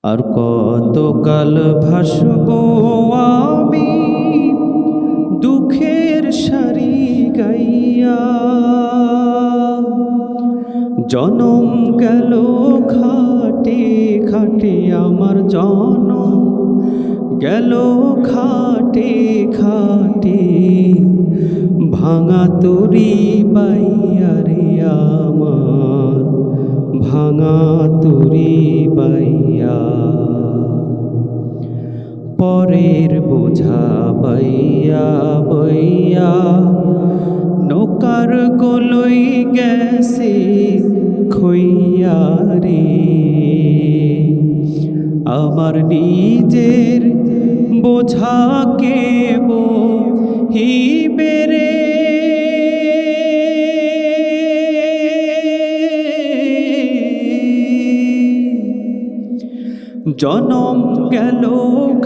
আর কতকাল ভাসবো আমি দুঃখের সারি গাইয়া। জনম গেল খাটে খাটে আমার জনম গেল খাটে খাটে, ভাঙা তরি বাইয়া রে আমার, ভাঙা তরি বাইয়া। পরের বোঝা বাইয়া বইয়া নৌকার কলই গেছে খইয়া রে, আমার নিজের বোঝা কে বহিবে রে। জনম গেল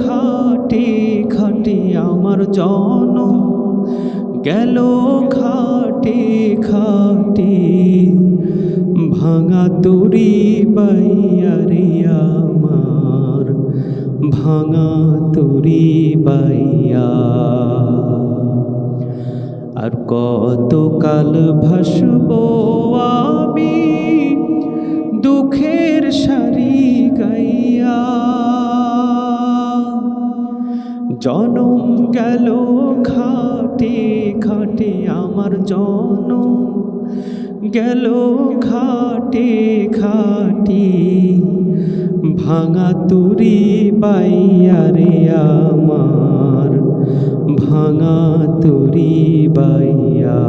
খাটে খাটে আমার জনম গেল খাটে খাটে, ভাঙা তরি বাইয়া রে আমার, ভাঙা তরি বাইয়া। আর কতকাল ভাসবো আমি দুঃখের সারি গাইয়া। জনম গেল খাটে খাটে আমার জনম গেল খাটে খাটে, ভাঙা তরি বাইয়া রে আমার, ভাঙা তরি বাইয়া।